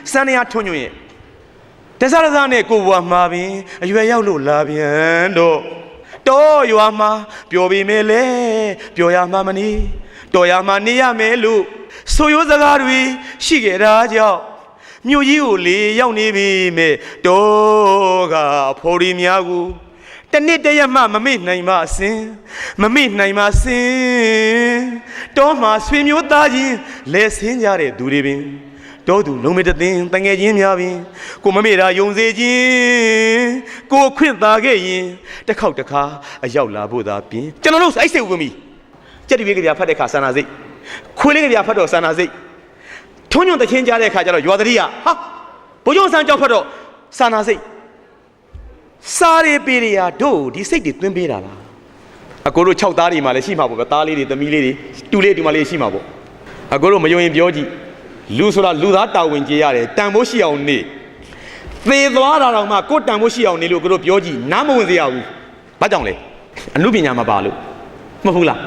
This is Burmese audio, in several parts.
စံနေရထွန်းညွန့်ရဲ့တစားတစားနဲ့ကိုဘွားမှာပင်အရွယ်ရောက်လို့လာပြန်တော့ရွာမှာပျော်ပြီးမယ်လေပျော်ရမှာမနေတော်ရမှာနေရမယ်လို့ဆိုရိုးစကားတွေရှိခဲ့တာကြောင့်မြို့ကြီးကိုလေရောက်နေပြီမဲ့တော့ကဖော်ရီများကိုတနေ့တရက်မှမမေ့နိုင်ပါစင်မမေ့နိုင်ပါစင်တော့မှဆွေမျိုးသားချင်းလဲဆင်းကြတဲ့သူတွေပင်တော့သူလုံးမတသိန်းတငယ်ချင်းများပင်ကိုမမေ့တာယုံစေခြင်းကိုခွင့်သာခဲ့ရင်တစ်ခေါက်တစ်ခါအရောက်လာဖို့သာပြင်ကျွန်တော်တို့အဲ့စိတ်ဝင်ပြီကြက်တီဝေးကပြဖတ်တဲ့ခါစာနာစိတ်ခွေးလေးကပြဖတ်တော့စာနာစိတ်ထုံးညွန့်တချင်းကြားတဲ့ခါကျတော့ရွာတတိယဟာဘိုးကျောင်းဆန်းကြောက်ဖတ်တော့စာနာစိတ်စားရပေးရတို့ဒီစိတ်တွေသွင်းပေးတာလားအကိုတို့6သားတွေမှလည်းရှိမှာပေါ့ဗျာသားလေးတွေသမီးလေးတွေတူလေးဒီမှာလေးရှိမှာပေါ့အကိုတို့မယုံရင်ပြောကြည့်လူဆိုတာလူသားတာဝန်ကျေရတယ်တန်ဖိုးရှိအောင်နေသေသွားတာတော့မှကိုယ်တန်ဖိုးရှိအောင်နေလို့ကိုတို့ပြောကြည့်နားမဝင်စေရဘူးဘာကြောင့်လဲအမှုပညာမပါလို့မဟုတ်လား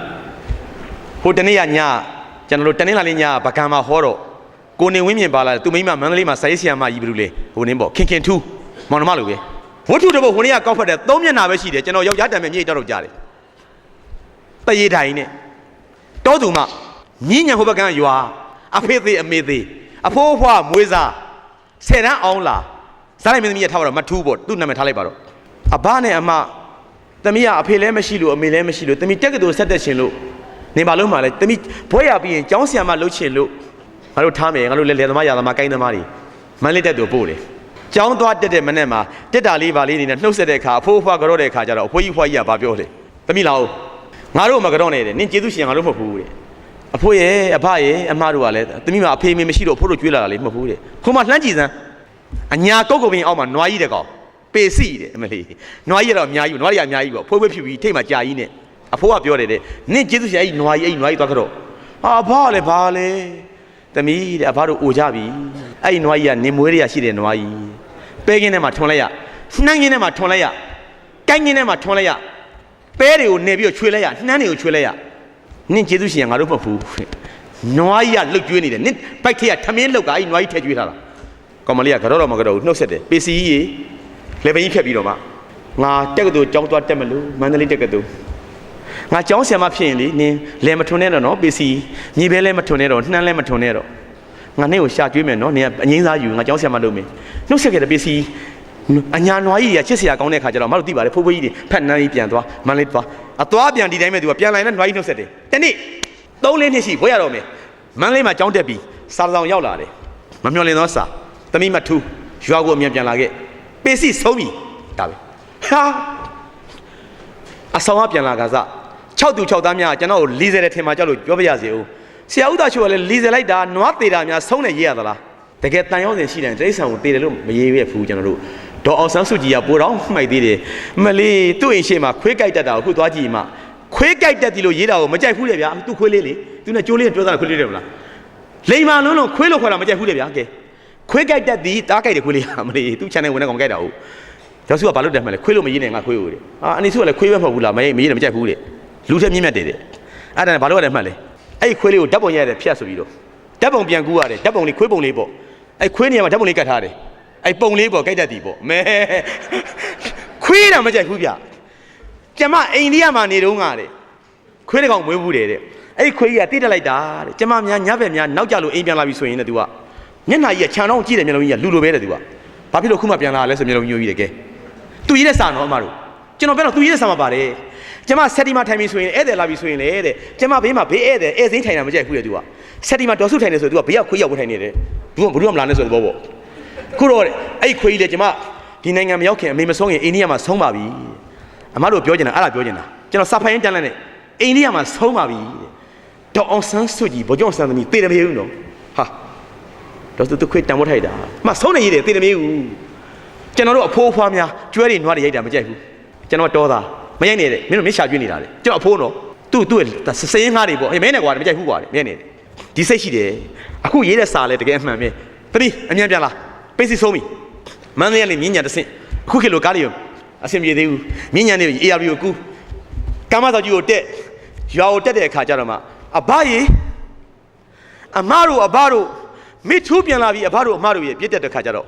ဟိုတနေ့ကညကျွန်တော်တို့တနေ့လာလေးညဗကံမှာဟောတော့ကိုနေဝင်းမြင်ပါလာသူမိမမန္တလေးမှာစာရေးဆရာမကြီးဘယ်လိုလဲဟိုနင်းပေါ့ခင်ထူးမောင်နှမလိုပဲဝတ္ထုတပုတ်ဟိုနေ့ကကောက်ဖက်တဲ့3မျက်နှာပဲရှိတယ်ကျွန်တော်ယောက်ျားတံမြင့်တောက်ကြတယ်တရေထိုင်နဲ့တောသူမမြင်းညံဟိုဘက်ကရွာအဖေသေးအမေသေးအဖိုးဖွားမွေးစား10တန်းအောင်လာစားလိုက်မင်းသမီးရထားတော့မထူးပေါ့သူ့နာမည်ထားလိုက်ပါတော့အဘနဲ့အမသမီးကအဖေလည်းမရှိလို့အမေလည်းမရှိလို့သမီးတက်ကတူဆက်သက်ရှင်လို့နေပါလို့မှလည်းသမီးဘွဲရပြီးရင်ကျောင်းဆရာမလှုပ်ချင်လို့ငါတို့ထားမယ်ငါတို့လေသမားရသမားကိုင်းသမားတွေမန်းလေးတက်သူပို့တယ်ကျောင်းသွားတက်တဲ့မနေ့မှာတက်တာလေးပါလေးနေနဲ့နှုတ်ဆက်တဲ့အခါအဖိုးဖွားကြော့တဲ့အခါကျတော့အဖိုးကြီးဖွားကြီးကဘာပြောလဲသမီးလာဦးငါတို့မကြော့နဲ့တဲ့နင်ကျေးဇူးရှင်ငါတို့မဟုတ်ဘူးတဲ့အဖိုးရဲ့အဖရဲ့အမတို့ကလည်းသမီးမအဖေမေမရှိတော့အဖိုးတို့ကျွေးလာတာလေးမဟုတ်ဘူးတဲ့ခုမှလှမ်းကြည့်စမ်းအညာကုတ်ကုတ်ပင်အောက်မှာနွားကြီးတဲ့ကောင်ပေစီတဲ့အမလေးနွားကြီးကတော့အများကြီးပေါ့နွားကြီးအများကြီးပေါ့ဖိုးဖွေးဖြူပြီးထိတ်မှကြာကြီးနဲ့အဖိုးကပြောတယ်တဲ့နင့်ကျေးဇူးရှင်အဲ့နွားကြီးသွားကြတော့ဟာအဖလည်းဘာလဲသမီးတဲ့အဖတို့အိုကြပြီအဲ့နွားကြီးကနေမွေးရရှိတဲ့နွားကြီးပဲကင်းထဲမှာထွန်လိုက်ရနှမ်းကင်းထဲမှာထွန်လိုက်ရကိုင်းကင်းထဲမှာထွန်လိုက်ရပဲတွေကိုနေပြီးတော့ချွေလိုက်ရနှမ်းတွေကိုချွေလိုက်ရနင့်ကျေးဇူးရှင်ငါတို့မဟုတ်ဘူးနွားကြီးကလှုပ်ကျွေးနေတယ်နင့်ဘိုက်ထဲကထမင်းလှုပ်ကအဲ့နွားကြီးထည့်ကျွေးထားတာကောင်မလေးကကတော့မကတော့နှုတ်ဆက်တယ်ပေစီကြီးလေပင်ကြီးဖြတ်ပြီးတော့မှငါတက်ကတူကျောင်းသွားတက်မလို့မန္တလေးတက်ကတူငါကျောင်းဆရာမဖြစ်ရင်လေနင်းလဲမထွန်နဲ့တော့နော်ပေစီညီပဲလဲမထွန်နဲ့တော့နှမ်းလဲမထွန်နဲ့တော့ငါနေ့ကိုရှာကျွေးမယ်နော်နင်ကအငိမ့်စားယူငါကျောင်းဆရာမလုပ်မယ်နှုတ်ဆက်ခဲ့တဲ့ပေစီအညာနွားကြီးတွေကချစ်စရာကောင်းတဲ့ခါကျတော့မတို့သိပါတယ်ဖိုးဖိုးကြီးတွေဖက်နန်းကြီးပြန်သွားမန္တလေးသွားအသွားပြန်ဒီတိုင်းပဲသူကပြန်လာရင်လည်းနွားကြီးနှုတ်ဆက်တယ်တနေ့3-4နှစ်ရှိဘွဲရတော့မယ်မန္တလေးမှာကျောင်းတက်ပြီးစာဆောင်ရောက်လာတယ်မမျှော်လင့်သောစာသမီးမထူးရွာကိုအမြန်ပြန်လာခဲ့ပေစီဆုံးပြီဒါပဲဟာအဆောင်ကပြန်လာကစား6သူ6သားများကျွန်တော်ကို40တဲ့ထင်မှာကြောက်လို့ပြောပြရစီဦးဆရာဦးသားချိုကလည်း40လိုက်တာနွားသေးတာများဆုံးနေရေးရသလားတကယ်တန်ရောစင်ရှိတယ်တိရစ္ဆာန်ကိုတေးတယ်လို့မရေးရဘူးကျွန်တော်တို့ဒေါ်အောင်ဆန်းစုကြည်ကပိုတော့မှိုက်သေးတယ်မလေးသူ့အိမ်ရှိမှာခွေးကြိုက်တတ်တာကိုခုသွားကြည့်မှခွေးကြိုက်တတ်တယ်လို့ရေးတာကိုမကြိုက်ဘူးလေဗျာသူ့ခွေးလေးလေသူနဲ့ကြိုးလေးပြောတာခွေးလေးတယ်မလားလိန်မာလုံးခွေးလို့ခေါ်တာမကြိုက်ဘူးလေဗျာကဲခွေးကြိုက်တတ်သည်တားကြိုက်တယ်ခွေးလေးမလေးသူ့ channel ဝင်တဲ့ကောင်မကြိုက်တာဟုတ်ကျောက်စုကဘာလို့တက်မှလဲခွေးလို့မရေးနဲ့ငါခွေးကိုတဲ့အနေစုကလည်းခွေးပဲမဟုတ်ဘူးလားမရေးတယ်မကြိုက်ဘူးတဲ့လူထက်မြင့်မြတ်တယ်တဲ့အဲ့ဒါဘာလို့ရတဲ့မှတ်လဲအဲ့ခွေးလေးကိုဓာတ်ပုံရတဲ့ဖြတ်ဆိုပြီးတော့ဓာတ်ပုံပြန်ကူရတယ်ဓာတ်ပုံလေးခွေးပုံလေးပေါ့အဲ့ခွေးနေရာမှာဓာတ်ပုံလေးကတ်ထားတယ်အဲ့ပုံလေးပေါ့ကြိုက်တတ်သည်ပေါ့မဲခွေးတော့မကြိုက်ဘူးဗျကျမအိန္ဒိယမှာနေတော့ငါတဲ့ခွေးတစ်ကောင်မွေးဘူးတဲ့အဲ့ခွေးကြီးကတိတက်လိုက်တာတဲ့ကျမများညဘက်များနောက်ကြလို့အိမ်ပြန်လာပြီဆိုရင်တဲ့သူကမျက်နှာကြီးကခြံတော့ကြည့်တယ်မျက်လုံးကြီးကလူလိုပဲတဲ့သူကဘာဖြစ်လို့ခုမှပြန်လာလဲဆိုမျက်လုံးညိုကြီးတယ်ကဲသူရေးတဲ့စာနော်အမတို့ကျွန်တော်ပြောတော့သူရေးတဲ့စာမှာပါတယ်ကျမစက်တီမှာထိုင်ပြီဆိုရင်ဧည့်သည်လာပြီဆိုရင်လေတဲ့ကျမဘေးမှာဘေးဧည့်သည်ဧည့်စိမ့်ထိုင်တာမကြိုက်ဘူးတဲ့သူကစက်တီမှာတော်စုထိုင်နေဆိုသူကဘေးကခွေးရောက်ထိုင်နေတယ်ဘူးကမလာနဲ့ဆိုတော့ပေါ့ခုတော့အဲ့ခွေးကြီးလေကျမဒီနိုင်ငံမရောက်ခင်အမေမဆုံးခင်အိန္ဒိယမှာဆုံးပါပြီအမတို့ပြောချင်တာအဲ့ဒါပြောချင်တာကျွန်တော်စာဖိုင်တန်းလိုက်နဲ့အိန္ဒိယမှာဆုံးပါပြီတဲ့ဒေါ်အောင်ဆန်းစုကြည်ဗိုလ်ချုပ်ဆန်းသမီးတေတယ်မဟုတ်ဘူးနော်ဟာတော့သူခွေးတန်ဖို့ထိုက်တာမဆုံးနေရည်တယ်တေတယ်မဟုတ်ဘူးကျွန်တော်တို့အဖိုးဖွားများကျွဲတွေနွားတွေရိုက်တာမကြိုက်ဘူးကျွန်တော်တော်သားမရိုက်နဲ့တဲ့မင်းတို့မျက်ရှာကျွေးနေတာလေကျွန်တော်အဖိုးနော်သူ့စင်းငှားတွေပေါ့မင်းနဲ့ကွာမကြိုက်ဘူးကွာမင်းနဲ့ဒီစိတ်ရှိတယ်အခုရေးတဲ့စာလဲတကယ်အမှန်ပဲသမီးအမြန်ပြန်လာပေးစီဆုံးပြီမန်းလေးကလည်းမြင်းညာတစ်ဆင့်အခုခေတ်လိုကားလေးအဆင်ပြေသေးဘူးမြင်းညာနေ ARB ကိုကူးကာမသောကြီးကိုတက်ရွာကိုတက်တဲ့အခါကျတော့မှအဘရေအမတို့ မိထူးပြန်လာပြီးအဘတို့အမတို့ရဲ့ပြစ်တက်တဲ့ခါကျတော့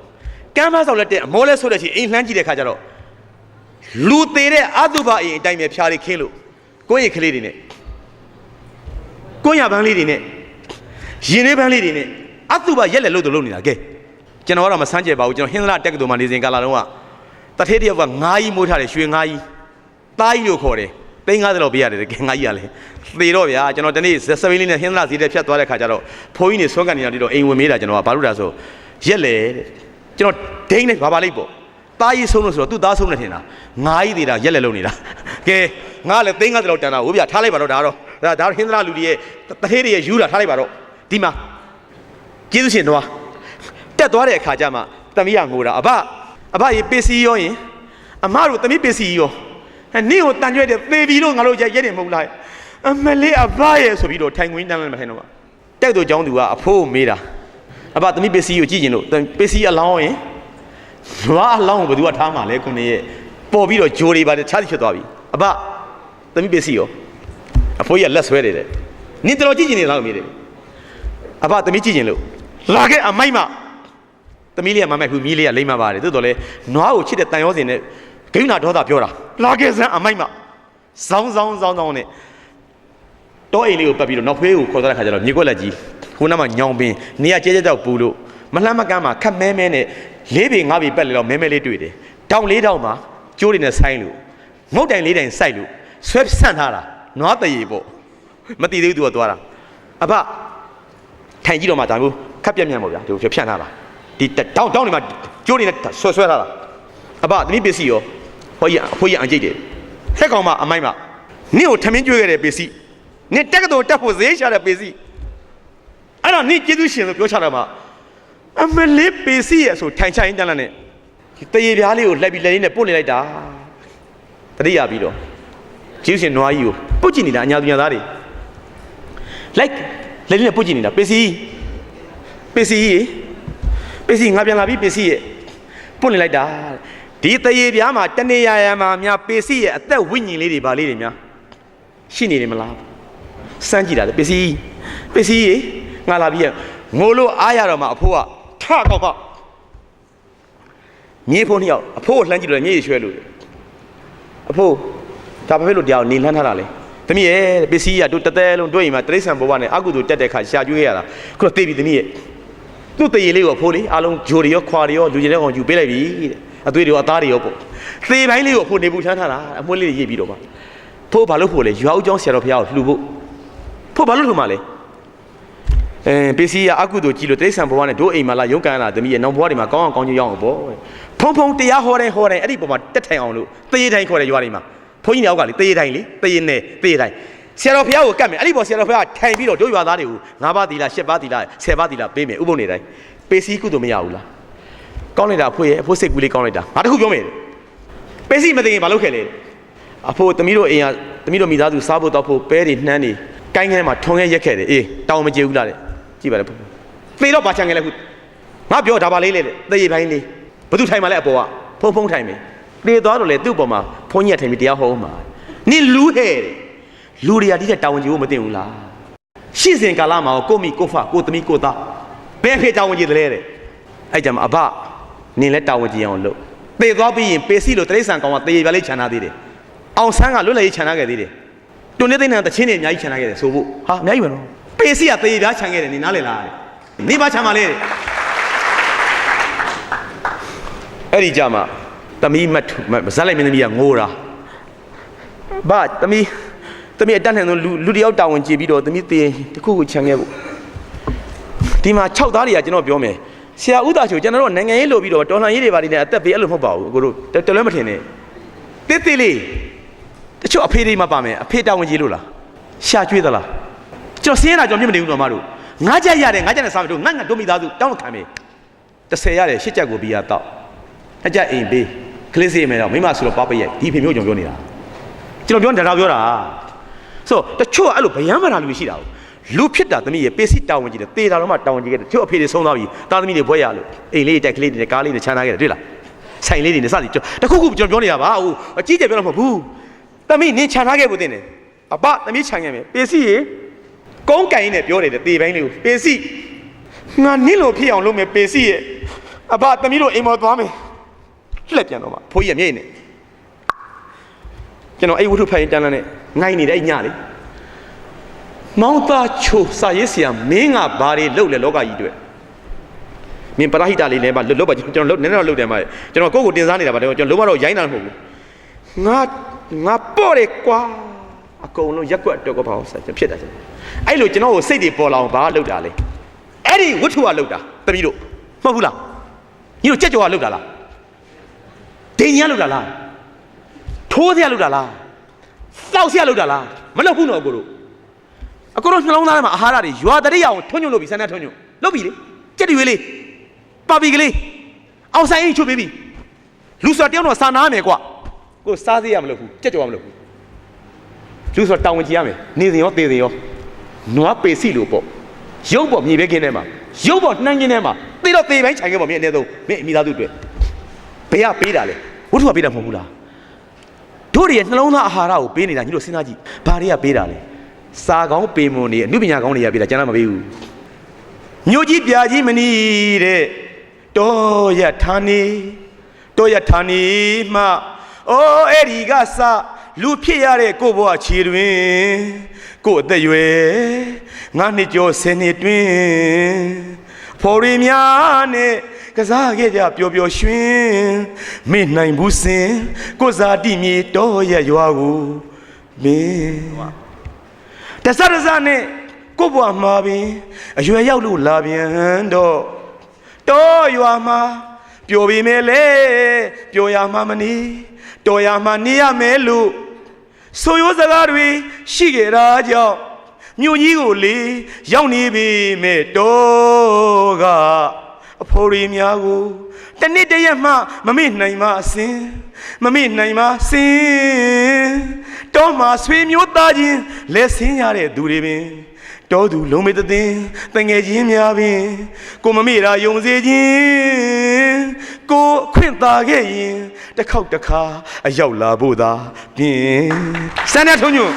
ကမ်းမဆောက်လက်တဲ့အမောလဲဆိုတဲ့ချင်းအိမ်လှမ်းကြည့်တဲ့ခါကျတော့လူသေးတဲ့အတုပအိမ်အတိုင်းပဲဖြားလေးခင်းလို့ကိုယ့်ရဲ့ကလေးတွေနဲ့ကိုယ့်ရပန်းလေးတွေနဲ့ရင်လေးပန်းလေးတွေနဲ့အတုပရက်လက်လို့တို့လုပ်နေတာကဲကျွန်တော်ကတော့မဆန်းကျင်ပါဘူးကျွန်တော်ဟင်းသလားတက်ကတူမှာနေစဉ်ကာလာတော့ကတထေးတယောက်ကငါးကြီးမိုးထားတယ်ရွှေငါးကြီးသားကြီးလို့ခေါ်တယ်350လောက်ပေးရတယ်ကဲငါးကြီးကလည်းသေတော့ဗျာကျွန်တော်ဒီနေ့စပိန်လေးနဲ့ဟင်းသလားစီးတဲ့ဖြတ်သွားတဲ့ခါကျတော့ဖိုးကြီးနေဆွမ်းကန်နေတာဒီတော့အိမ်ဝင်မေးတာကျွန်တော်ကဘာလို့လဲဆိုရက်လေကျွန်တော်ဒိန်းနဲ့ဘာလိုက်ပေါ့သားကြီးဆုံးလို့ဆိုတော့သူ့သားဆုံးနေထင်တာငါးကြီးသေးတာရက်လက်လုံးနေတာကဲငါလည်း350လောက်တန်တာဟုတ်ဗျာထားလိုက်ပါတော့ဒါတော့ဒါဟင်းသလားလူတွေရဲ့တထေးတွေရဲ့ယူတာထားလိုက်ပါတော့ဒီမှာကျေးဇူးရှင်တော့တက်သွားတဲ့အခါကျမှသမီးကငိုတာအဘရေပစ္စည်းရောရင်အမတို့သမီးပစ္စည်းရောနင့်ကိုတန်ကြွတဲ့သေပြီလို့ငါတို့ရက်တယ်မဟုတ်လားအမလေးအဘရဲ့ဆိုပြီးတော့ထိုင်ခွင်းတန်းလိုက်မှထိုင်တော့တက်သူเจ้าသူကအဖိုးမေးတာအဘသမီးပစ္စည်းကိုကြည့်ကျင်လို့ပစ္စည်းအလောင်းရင်နွားအလောင်းကိုဘယ်သူကထားမှာလဲခုနှစ်ရဲ့ပေါ်ပြီးတော့ဂျိုးတွေပါတခြားဖြစ်သွားပြီအဘသမီးပစ္စည်းရောအဖိုးကြီးကလက်ဆွဲတယ်နင်တော်ကြည့်ကျင်နေလားမေးတယ်အဘသမီးကြည့်ကျင်လို့လာခဲ့အမိုက်မသမီးလေးကမမိုက်ဘူးမီးလေးကလိမ့်မပါတယ်သို့တော်လဲနွားကိုချစ်တဲ့တန်ရောစင်နဲ့ဂိမ်းနာဒေါသပြောတာလာခဲ့စမ်းအမိုက်မဇောင်းနဲ့တောအိမ်လေးကိုပတ်ပြီးတော့နောက်ဖေးကိုခေါ်သွားတဲ့ခါကျတော့မြေကွက်လက်ကြီးခုနကမှညောင်ပင်နေရကျဲကျဲတောက်ပူလို့မလှမ်းမကမ်းမှာခက်မဲမဲနဲ့4ပေ5ပေပက်လေတော့မဲမဲလေးတွေ့တယ်တောင်4တောင်မှာကျိုးတွေနဲ့ဆိုင်းလို့ငုတ်တိုင်4တိုင်စိုက်လို့ဆွဲဆန့်ထားတာနွားတရေပေါ့မတည်သေးဘူးသူကသွားတာအဘထိုင်ကြည့်တော့မှဒါမျိုးခက်ပြက်မြန်ပေါ့ဗျာဒီဖြန့်ထားတာဒီတောင်တွေမှာကျိုးတွေနဲ့ဆွဲထားတာအဘသမီးပစ္စည်းရောဟိုကြီးအန်ကြိတ်တယ်ဟက်ကောင်မအမိုက်မနင့်ကိုထမင်းကျွေးခဲ့တဲ့ပစ္စည်းနင့်တက်ကတော်တက်ဖို့ဈေးရှာတဲ့ပစ္စည်းအဲ့တော့နင့်ကျေးဇူးရှင်လို့ပြောချတာမှာအမလေးပစ္စည်းရဆိုထိုင်ချရင်တန်းလာနဲ့တရေပြားလေးကိုလှက်ပြီးလက်လေးနဲ့ပုတ်နေလိုက်တာတတိယပြီးတော့ကျေးဇူးရှင်နွားကြီးကိုပုတ်ကြည့်နေတာအညာသူညာသားတွေလိုက်လက်လေးနဲ့ပုတ်ကြည့်နေတာပစ္စည်းငါပြန်လာပြီပစ္စည်းရဲ့ပုတ်နေလိုက်တာဒီတရေပြားမှာတနေရမှာများပစ္စည်းရဲ့အသက်ဝိညာဉ်လေးတွေပါလေးတွေများရှိနေတယ်မလားစမ်းကြည့်တာပစ္စည်းငါလာပြီးငိုလို့အားရတော့မှအဖိုးကထကောက်မြေဖိုးနှစ်ယောက်အဖိုးကိုလှမ်းကြည့်လို့မြေရွှဲလို့အဖိုးဒါဘာဖြစ်လို့တရားကိုနေလှမ်းထားတာလဲသမီးရဲ့ပစ္စည်းကတို့တသက်လုံးတွေ့ရင်မှတရိษံဘဝနဲ့အကုသိုလ်တက်တဲ့ခါရှာကျွေးရတာခုတော့သိပြီသမီးရဲ့သူ့တရေလေးကိုအဖိုးလေးအားလုံးဂျိုတွေရောခွာတွေရောလူကျင်တဲ့ကောင်ယူပေးလိုက်ပြီတဲ့အသွေးတွေရောအသားတွေရောပေါ့သေပိုင်းလေးကိုအဖိုးနေပူထမ်းထားတာအမွှေးလေးရေးပြီးတော့မှဖိုးဘာလို့ဖို့လဲရွာဦးကျောင်းဆရာတော်ဖះကိုလှူဖို့ဖိုးဘာလို့လှူမှာလဲပစ္စည်းကအကုသိုလ်ကြီးလို့တိရစ္ဆာန်ဘဝနဲ့တို့အိမ်မှာလာရုန်းကန်လာသမီးရဲ့နောက်ဘဝတွေမှာကောင်းအောင်ကြီးရအောင်ပေါ့ဖုံတရားဟောတိုင်းအဲ့ဒီပုံမှာတက်ထိုင်အောင်လို့သေးတိုင်းခေါ်တယ်ရွာတွေမှာဘုန်းကြီးတွေအောက်ကလေသေးတိုင်းလေသေးနဲ့သေးတိုင်းဆရာတော်ဖះကိုကတ်မယ်အဲ့ဒီပေါ်ဆရာတော်ဖះထိုင်ပြီးတော့တို့ရွာသားတွေကို9ပါးသီလ10ပါးသီလ10ပါးသီလပေးမယ်ဥပုံနေတိုင်းပစ္စည်းကုသိုလ်မရဘူးလားကောင်းလိုက်တာအဖိုးရဲ့အဖိုးစိတ်ကူးလေးကောင်းလိုက်တာငါတခုပြောမယ်ပစ္စည်းမသိရင်ဘာလုပ်ခဲ့လဲအဖိုးသမီးတို့အိမ်ကသမီးတို့မိသားစုစားဖို့တောက်ဖို့ပဲတွေနှမ်းတွေကိုင်းခဲမှာထုံခဲရက်ခဲ့တယ်အေးတောင်းမကြေဘူးလားတဲ့ကြည့်ပါလေသေတော့ဘာချန်ခဲ့လဲခုငါပြောဒါပါလေးလေသေရပိုင်းလေးဘသူထိုင်မှလဲအပေါ်ကဖုံထိုင်မယ်သေသွားတော့လေသူ့ပေါ်မှာဖုံးကြီးထိုင်ပြီးတရားဟောမှာနင်လူဟဲ့လူတွေကဒီတဲ့တာဝန်ကြီးကိုမသိဘူးလားရှင်းစင်ကာလမှာကိုမိကိုဖကိုသမီးကိုသားဘယ်ဖေးတာဝန်ကြီးတလဲတဲ့အဲ့ကြမှာအဘနင်လဲတာဝန်ကြီးအောင်လုပ်သေသွားပြီးရင်ပေစီလို့တရိษံကောင်ကသေရပြလေးခြံထားသေးတယ်အောင်ဆန်းကလွတ်လည်ရေးခြံထားခဲ့သေးတယ်တွန်းနေသိန်းတန်တချင်းတွေအများကြီးခြံထားခဲ့တယ်ဆိုဖို့ဟာအများကြီးပဲနော်ပေစီကသေရပြခြံခဲ့တယ်နေနားလေလားနေပါခြံပါလေအဲ့ဒီကြမှာသမီးမတ်ဇက်လိုက်မင်းသမီးကငိုတာဘာသမီးအတန်းထန်ဆုံးလူတယောက်တာဝန်ကြည့်ပြီးတော့သမီးသေတခုခုခြံခဲ့ဖို့ဒီမှာ6သားတွေကကျွန်တော်ပြောမယ်ဆရာဦးသားချိုကျွန်တော်တို့နိုင်ငံရေးလို့ပြီးတော့တော်လှန်ရေးတွေပါနေတဲ့အသက်ပေးအဲ့လိုမဟုတ်ပါဘူးအကိုတို့တလွဲမထင်နဲ့တိလေးတချို့အဖေတွေမှပါမယ်အဖေတာဝန်ကြီးလို့လားရှာကျွေးသလားကျွန်တော်စင်းရတာကျွန်တော်မြင်မနေဘူးတော့မတို့ငါးချက်ရတယ်ငါးချက်နဲ့စားမယ်တို့ငါတို့မိသားစုတောင်းခံမယ်30ရတယ်8ချက်ကိုပြီးရတော့အကြအိမ်ပေးကလေးစေးမယ်တော့မိမဆိုတော့ပပရဲ့ဒီဖေမျိုးကျွန်တော်ပြောနေတာကျွန်တော်ပြောတာဆိုတချို့အဲ့လိုဗျမ်းမာတာလူရှိတာလူဖြစ်တာသမီးရဲ့ပေစီတာဝန်ကြီးတယ်တေတာတော့မှတာဝန်ကြီးခဲ့တယ်သူ့အဖေတွေဆုံးသွားပြီသားသမီးတွေဘွဲရလို့အိမ်လေးတိုက်ကလေးတွေကားလေးတွေချမ်းသာခဲ့တယ်တွေ့လားဆိုင်လေးတွေနဲ့စသည်တခုခုကျွန်တော်ပြောနေတာပါဟိုအကြီးကျယ်ပြောလို့မဟုတ်ဘူးသမီးနင်းချမ်းသာခဲ့ဖို့တင်တယ်အပသမီးချမ်းခဲ့မယ်ပေစီရေကုန်းကန်ရင်းနဲ့ပြောတယ်တေပိုင်းလေးကိုပေစီ ငါနင့်လိုဖြစ်အောင်လုပ်မယ်ပေစီရဲ့အဘသမီးတို့အိမ်မော်သွားမယ်လှက်ပြန်တော့မှဖိုးကြီးရမြိတ်နေကျွန်တော်အဲ့ဝတ္ထုဖိုင်တန်းလန်းနဲ့ငိုင်းနေတဲ့အဲ့ညလေမောင်သားချိုစာရေးဆရာမင်းကဘာတွေလုပ်လဲလောကကြီးတွေ့မင်းပရဟိတလေးလည်းပါလွတ်ပါကျွန်တော်နည်းနည်းတော့လုပ်တယ်မှာကျွန်တော်ကိုယ့်ကိုတင်စားနေတာပါကျွန်တော်လုံးဝတော့ရိုင်းတာမဟုတ်ဘူးငါပေါ့တယ်ကွာအကုန်လုံးရက်ကွက်တော့ကပါအောင်ဆက်ဖြစ်တာအဲ့လိုကျွန်တော်ကိုစိတ်တွေပေါ်လာအောင်ဘာလုပ်တာလဲအဲ့ဒီဝတ္ထုကလုပ်တာတပည့်တို့မဟုတ်ဘူးလားညီတို့ကြက်ကြော်ကလုပ်တာလားဒိန်ကြီးကလုပ်တာလားထိုးစရာလုပ်တာလားစောက်စရာလုပ်တာလားမလုပ်ဘူးနော်အကိုတို့နှလုံးသားထဲမှာအာဟာရတွေရွာတရိယာအောင်ထွန်းညွန့်လုပ်ပြီးဆန္ဒထွန်းညွန့်လုပ်ပြီလေကြက်တွေလေးပါပြီကလေးအောင်ဆိုင်အိမ်ချုပ်ပြီးပြီလူဆိုတယောက်တော့စာနာမယ်ကွာကိုစားစေးရမလုပ်ဘူးကြက်ကြော်မလုပ်ဘူးလူဆိုတောင်းဝင်ကြည့်ရမယ်နေစဉ်ရောသေစဉ်ရောနွားပေစီလို့ပေါ့ရုပ်ပေါ်မြေပဲခင်းထဲမှာရုပ်ပေါ်နှမ်းခင်းထဲမှာသေတော့သေပိုင်းခြိုင်ခဲ့ပါမင်းအနည်းဆုံးမင်းအမိသားစုတွေ့ဘယ်ကပေးတာလဲဝတ္ထုကပေးတာမဟုတ်ဘူးလားတို့တွေရဲ့နှလုံးသားအာဟာရကိုပေးနေတာညီတို့စဉ်းစားကြည့်ဘာတွေကပေးတာလဲစာကောင်းပေမွန်တွေအမှုပညာကောင်းတွေကပေးတာကျန်တာမပေးဘူးမြို့ကြီးပြာကြီးမနီးတဲ့တောရထာနီမှအိုးအဲ့ဒီကစလူဖြစ်ရတဲ့ကိုဘွားခြေတွင်ကိုအသက်ရွယ်ငါနှစ်ကျော်10နှစ်တွင်ဖော်ရီများနဲ့ကစားခဲ့ကြပျော်ပျော်ရွှင်မေ့နိုင်ဘူးစင်ကိုဇာတိမြေတောရရွာကိုမင်းတဆရဇာနဲ့ကိုဘွားမှာပင်အရွယ်ရောက်လို့လာပြန်တော့တောရွာမှာပျော်ပြီမဲ့လေပျော်ရမှာမနေတော်ရမှာနေရမယ်လို့ဆိုရိုးစကားတွေရှိကြတာကြောင့်မြို့ကြီးကိုလေရောက်နေပြီမဲ့တော်ကအဖိုးရီများကိုတနေ့တရက်မှမမေ့နိုင်ပါစင်တော်မှာဆွေမျိုးသားချင်းလဲဆင်းရတဲ့သူတွေပင်တောသူလုံးမေတသိန်းတငယ်ချင်းများပင်ကိုမမေ့တာယုံစေခြင်းကိုအခွင့်သာခဲ့ရင်တစ်ခေါက်တစ်ခါအရောက်လာဖို့သာပြင်စန္ဒထုံညွန့်